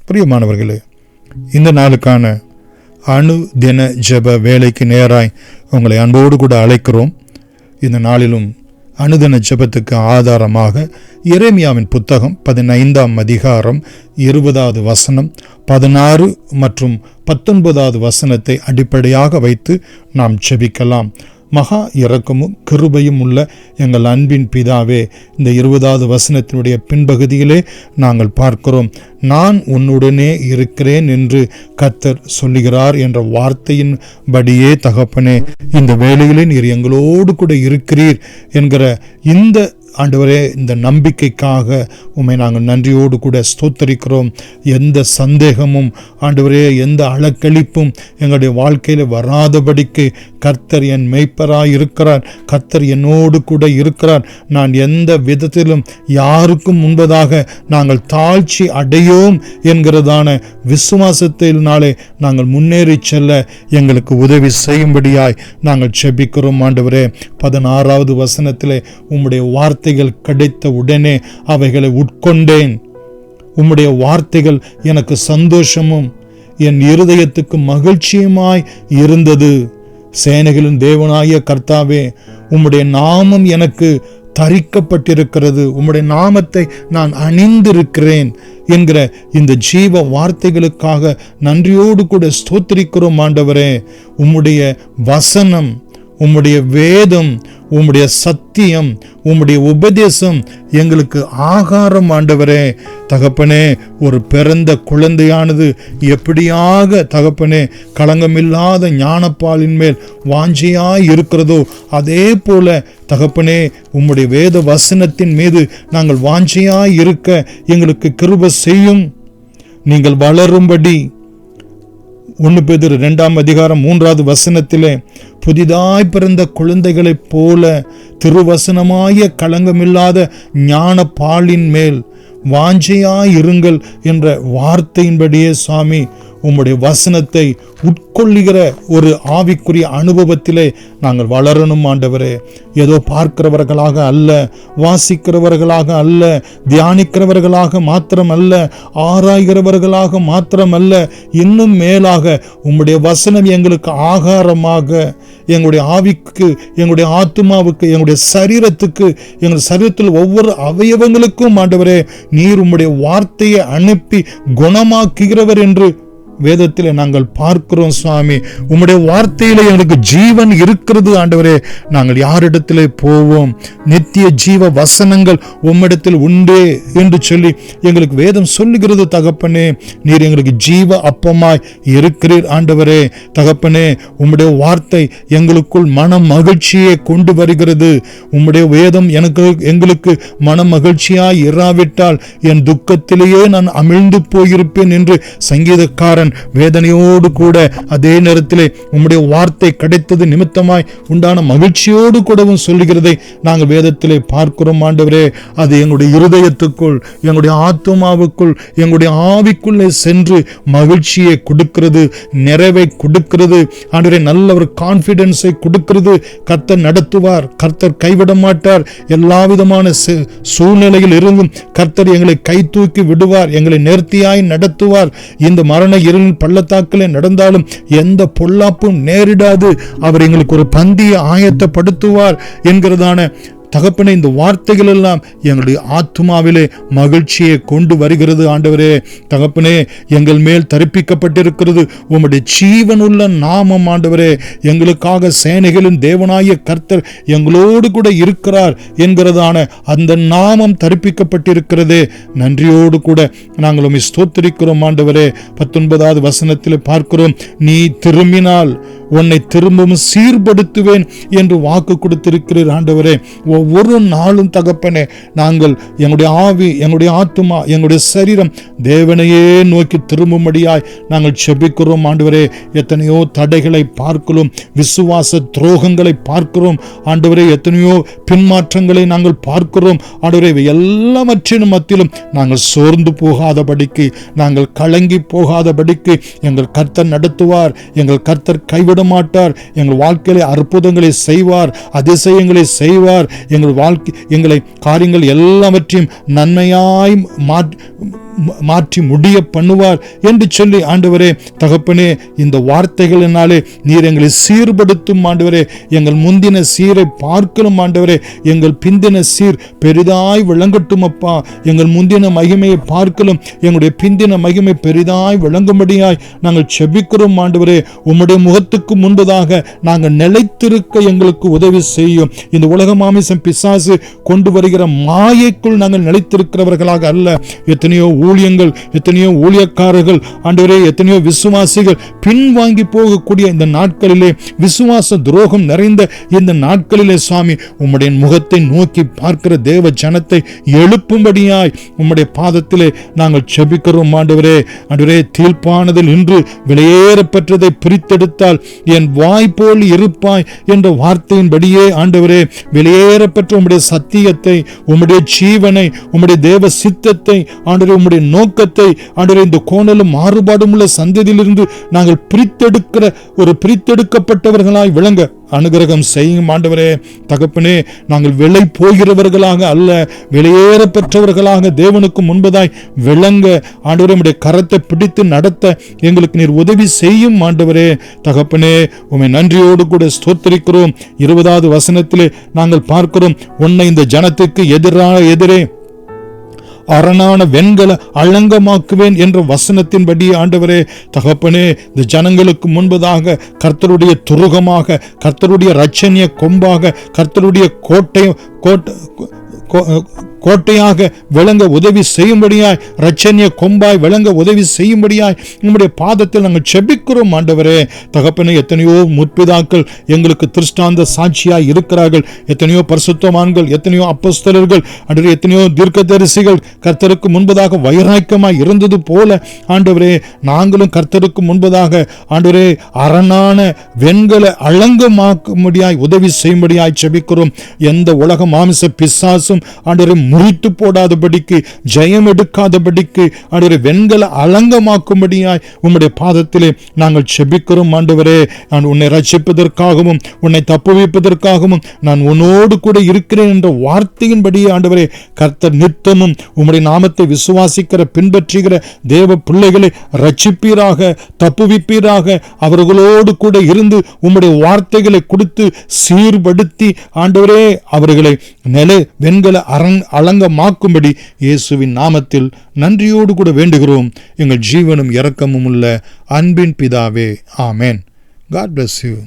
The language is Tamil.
பிரியமானவர்களே, இந்த நாளுக்கான அணு தின ஜெப வேலைக்கு நேராய் உங்களை அன்போடு கூட அழைக்கிறோம். இந்த நாளிலும் அனுதின ஜெபத்துக்கு ஆதாரமாக எரேமியாவின் புத்தகம் 15ஆம் அதிகாரம் 20வது வசனம், 16 மற்றும் 19வது வசனத்தை அடிப்படையாக வைத்து நாம் ஜெபிக்கலாம். மகா இரக்கமும் கிருபையும் உள்ள எங்கள் அன்பின் பிதாவே, இந்த 20வது வசனத்தினுடைய பின்பகுதியிலே நாங்கள் பார்க்கிறோம், நான் உன்னுடனே இருக்கிறேன் என்று கர்த்தர் சொல்லுகிறார் என்ற வார்த்தையின் படியே தகப்பனே, இந்த வேளையிலே நீர் எங்களோடு கூட இருக்கிறீர் என்கிற இந்த ஆண்டவரே, இந்த நம்பிக்கைக்காக உம்மை நாங்கள் நன்றியோடு கூட ஸ்தோத்தரிக்கிறோம். எந்த சந்தேகமும் ஆண்டவரே, எந்த அலக்களிப்பும் எங்களுடைய வாழ்க்கையில் வராதபடிக்கு கர்த்தர் என் மேய்ப்பராய் இருக்கிறார், கர்த்தர் என்னோடு கூட இருக்கிறார். நான் எந்த விதத்திலும் யாருக்கும் முன்பதாக நாங்கள் தாழ்ச்சி அடையோம் என்கிறதான விசுவாசத்தினாலே நாங்கள் முன்னேறி செல்ல எங்களுக்கு உதவி செய்யும்படியாய் நாங்கள் செபிக்கிறோம். ஆண்டவரே, 16வது வசனத்திலே உம்முடைய வார்த்தைகள் கிடைத்த உடனே அவைகளை உட்கொண்டேன். உம்முடைய வார்த்தைகள் எனக்கு சந்தோஷமும் என் இருதயத்துக்கு மகிழ்ச்சியுமாய் இருந்தது. சேனைகளின் தேவனாகிய கர்த்தாவே, உம்முடைய நாமம் எனக்கு தரிக்கப்பட்டிருக்கிறது, உம்முடைய நாமத்தை நான் அணிந்திருக்கிறேன் என்கிற இந்த ஜீவ வார்த்தைகளுக்காக நன்றியோடு கூட ஸ்தோத்திரிக்கிறோம். ஆண்டவரே, உம்முடைய வசனம், உம்முடைய வேதம், உம்முடைய சத்தியம், உம்முடைய உபதேசம் எங்களுக்கு ஆகாரம். ஆண்டவரே தகப்பனே, ஒரு பிறந்த குழந்தையானது எப்படியாக தகப்பனே களங்கமில்லாத ஞானப்பாலின் மேல் வாஞ்சியாய் இருக்கிறதோ, அதே போல தகப்பனே உம்முடைய வேத வசனத்தின் மீது நாங்கள் வாஞ்சியாய் இருக்க எங்களுக்கு கிருபை செய்யும். நீங்கள் வளரும்படி 1 பேதுரு 2ஆம் அதிகாரம் 3வது வசனத்திலே, புதிதாய் பிறந்த குழந்தைகளைப் போல திருவசனமாய களங்கமில்லாத ஞான பாலின் மேல் வாஞ்சையாயிருங்கள் என்ற வார்த்தையின்படியே சுவாமி, உம்முடைய வசனத்தை உட்கொள்ளுகிற ஒரு ஆவிக்குரிய அனுபவத்திலே நாங்கள் வளரணும். ஆண்டவரே, ஏதோ பார்க்கிறவர்களாக அல்ல, வாசிக்கிறவர்களாக அல்ல, தியானிக்கிறவர்களாக மாத்திரம் அல்ல, ஆராய்கிறவர்களாக மாத்திரம் அல்ல, இன்னும் மேலாக உம்முடைய வசனம் எங்களுக்கு ஆகாரமாக, எங்களுடைய ஆவிக்கு, எங்களுடைய ஆத்துமாவுக்கு, எங்களுடைய சரீரத்துக்கு, எங்கள் சரீரத்தில் ஒவ்வொரு அவயவங்களுக்கும் ஆண்டவரே நீர் உம்முடைய வார்த்தையை அனுப்பி குணமாக்குகிறவர் என்று வேதத்தில் நாங்கள் பார்க்கிறோம். சுவாமி, உம்முடைய வார்த்தையிலே எங்களுக்கு ஜீவன் இருக்கிறது. ஆண்டவரே, நாங்கள் யாரிடத்திலே போவோம்? நித்திய ஜீவ வசனங்கள் உம்மிடத்தில் உண்டே என்று சொல்லி எங்களுக்கு வேதம் சொல்லுகிறது. தகப்பனே, நீர் எங்களுக்கு ஜீவ அப்பமாய் இருக்கிறீர். ஆண்டவரே தகப்பனே, உம்முடைய வார்த்தை எங்களுக்குள் மன மகிழ்ச்சியை கொண்டு வருகிறது. உம்முடைய வேதம் எங்களுக்கு மன மகிழ்ச்சியாய் இராவிட்டால் என் துக்கத்திலேயே நான் அமிழ்ந்து போயிருப்பேன் என்று சங்கீதக்காரன் வேதனையோடு கூட அதே நேரத்திலே உம்முடைய வார்த்தை கிடைத்தது நிமித்தமாய் உண்டான மகிழ்ச்சியோடு கூடவும் சொல்லுகிறதை நாங்கள் வேதத்திலே பார்க்கிறோம். ஆண்டவரே, அது எங்களுடைய இருதயத்துக்குள், எங்களுடைய ஆத்துமாவுக்குள், எங்களுடைய ஆவிக்குள்ளே சென்று மகிழ்ச்சியை கொடுக்கிறது, நிறைவை கொடுக்கிறது. ஆண்டவரே, நல்ல ஒரு கான்பிடன்ஸை கொடுக்கிறது. கர்த்தர் நடத்துவார், கர்த்தர் கைவிட மாட்டார். எல்லா விதமான சூழ்நிலையில் இருந்தும் கர்த்தர் எங்களை கை தூக்கி விடுவார், எங்களை நேர்த்தியாய் நடத்துவார். இந்த மரண பள்ளத்தாக்கிலே நடந்தாலும் எந்த பொல்லாப்பும் நேரிடாது. அவர் எங்களுக்கு ஒரு பந்தியை ஆயத்தப்படுத்துவார் என்கிறதான தகப்பனே, இந்த வார்த்தைகள் எல்லாம் எங்களுடைய ஆத்துமாவிலே மகிழ்ச்சியை கொண்டு வருகிறது. ஆண்டவரே தகப்பனே, எங்கள் மேல் தரிப்பிக்கப்பட்டிருக்கிறது உம்முடைய ஜீவனுள்ள நாமம். ஆண்டவரே, எங்களுக்காக சேனைகளின் தேவனாய கர்த்தர் எங்களோடு கூட இருக்கிறார் என்கிறதான அந்த நாமம் தரிப்பிக்கப்பட்டிருக்கிறதே. நன்றியோடு கூட நாங்கள் உம்மை ஸ்தோத்திரிக்கிறோம். ஆண்டவரே, 19வது வசனத்தில் பார்க்கிறோம், நீ திரும்பினால் உன்னை திரும்பவும் சீர்படுத்துவேன் என்று வாக்கு கொடுத்திருக்கிறீர். ஆண்டவரே, ஒவ்வொரு நாளும் தகப்பனே நாங்கள் எங்களுடைய ஆவி, எங்களுடைய ஆத்துமா, எங்களுடைய சரீரம் தேவனையே நோக்கி திரும்பும்படியாய் நாங்கள் செபிக்கிறோம். ஆண்டவரே, எத்தனையோ தடைகளை பார்க்கிறோம், விசுவாச துரோகங்களை பார்க்கிறோம். ஆண்டவரே, எத்தனையோ பின்மாற்றங்களை நாங்கள் பார்க்கிறோம். ஆண்டவரே, எல்லாவற்றின் மத்தியிலும் நாங்கள் சோர்ந்து போகாதபடிக்கு, நாங்கள் கலங்கி போகாதபடிக்கு எங்கள் கர்த்தர் நடத்துவார், எங்கள் கர்த்தர் கைவிட மாட்டார். எங்கள் வாழ்க்கையிலே அற்புதங்களை செய்வார், அதிசயங்களை செய்வார். எங்கள் வாழ்க்கை எங்களை காரியங்கள் எல்லாவற்றையும் நன்மையாய் மாற்றி முடிய பண்ணுவார் என்று சொல்லி ஆண்டவரே தகப்பனே, இந்த வார்த்தைகளினாலே நீர் எங்களை சீர்படுத்தும் ஆண்டவரே. எங்கள் முந்தின சீரை பார்க்கலும் ஆண்டவரே, எங்கள் பிந்தின சீர் பெரிதாய் விளங்கட்டும் அப்பா. எங்கள் முந்தின மகிமையை பார்க்கலும் எங்களுடைய பிந்தின மகிமை பெரிதாய் விளங்கும்படியாய் நாங்கள் செபிக்கிறோம் ஆண்டவரே. உம்முடைய முகத்துக்கு முன்பதாக நாங்கள் நிலைத்திருக்க எங்களுக்கு உதவி செய்யும். இந்த உலக மாமிசம் பிசாசு கொண்டு வருகிற மாயைக்குள் நாங்கள் நிலைத்திருக்கிறவர்களாக அல்ல. எத்தனையோ ஊழியங்கள், எத்தனையோ ஊழியக்காரர்கள் ஆண்டவரே, எத்தனையோ விசுவாசிகள் பின்வாங்கி போகக்கூடிய இந்த நாட்களிலே, விசுவாச துரோகம் நிறைந்த இந்த நாட்களிலே சுவாமி, உம்முடைய முகத்தை நோக்கி பார்க்கிற தேவ ஜனத்தை எழுப்பும்படியாய் உம்முடைய பாதத்திலே நாங்கள் செபிக்கிறோம் ஆண்டவரே. ஆண்டவரே, தீர்ப்பானதில் இன்று விலையேற பெற்றதை பிரித்தெடுத்தால் என் வாய் போல் இருப்பாய் என்ற வார்த்தையின்படியே ஆண்டவரே, விலையேற பெற்ற உம்முடைய சத்தியத்தை, உம்முடைய ஜீவனை, உம்முடைய தேவ சித்தத்தை ஆண்டவரே, உம்முடைய நோக்கத்தை ஆண்டவரே, இந்த கோணலும் மாறுபாடும் உள்ள சந்ததியிலிருந்து நாங்கள் பிரித்தெடுக்கப்பட்டவர்களாய் விளங்க அனுகிரகம் செய்யும் ஆண்டவரே. தகப்பனே, நாங்கள் விலை போகிறவர்களாக அல்ல, விலையேற பெற்றவர்களாக தேவனுக்கு முன்பதாய் விளங்க ஆண்டவரே, உம்முடைய கரத்தை பிடித்து நடத்த எங்களுக்கு நீர் உதவி செய்யும் ஆண்டவரே. தகப்பனே, உம்மை நன்றியோடு கூட ஸ்தோத்திரிக்கிறோம். 20வது வசனத்திலே நாங்கள் பார்க்கிறோம், உன்னை இந்த ஜனத்துக்கு எதிரே அரணான வெண்கல அலங்கமாக்குவேன் என்ற வசனத்தின்படி ஆண்டவரே தகப்பனே, இந்த ஜனங்களுக்கு முன்பதாக கர்த்தருடைய துருகமாக, கர்த்தருடைய இரட்சணிய கொம்பாக, கர்த்தருடைய கோட்டையாக விளங்க உதவி செய்யும்படியாய், இரட்சணிய கொம்பாய் விளங்க உதவி செய்யும்படியாய் உம்முடைய பாதத்தில் நாங்கள் செபிக்கிறோம் ஆண்டவரே. தகப்பனே, எத்தனையோ முற்பிதாக்கள் எங்களுக்கு திருஷ்டாந்த சாட்சியாய் இருக்கிறார்கள். எத்தனையோ பரிசுத்தவான்கள், எத்தனையோ அப்போஸ்தலர்கள் ஆண்டவரே, எத்தனையோ தீர்க்கதரிசிகள் கர்த்தருக்கு முன்பதாக வைராக்கியமாய் இருந்தது போல ஆண்டவரே, நாங்களும் கர்த்தருக்கு முன்பதாக ஆண்டவரே அரணான வெண்கல அலங்கமாக்கும்படியாய் உதவி செய்யும்படியாய் செபிக்கிறோம். எந்த உலக மாமிச பிசாசும் ஆண்டவரே முறித்து போடாதபடிக்கு, ஜெயம் எடுக்காதபடிக்கு ஆண்டவரே வெண்கல அலங்கமாக்கும்படியாய் உம்முடைய பாதத்திலே நாங்கள் செபிக்கிறோம் ஆண்டவரே. நான் உன்னை ரட்சிப்பதற்காகவும் உன்னை தப்புவிப்பதற்காகவும் நான் உன்னோடு கூட இருக்கிறேன் என்ற வார்த்தையின்படி ஆண்டவரே, கர்த்தர் நித்தமும் உம்முடைய நாமத்தை விசுவாசிக்கிற பின்பற்றுகிற தேவ பிள்ளைகளை ரட்சிப்பீராக, தப்புவிப்பீராக. அவர்களோடு கூட இருந்து உம்முடைய வார்த்தைகளை கொடுத்து சீர்படுத்தி ஆண்டவரே அவர்களை வெண்கல அலங்கமாக்கும்படி இயேசுவின் நாமத்தில் நன்றியோடு கூட வேண்டுகிறோம். எங்கள் ஜீவனும் இரக்கமும் உள்ள அன்பின் பிதாவே, ஆமென். God bless you.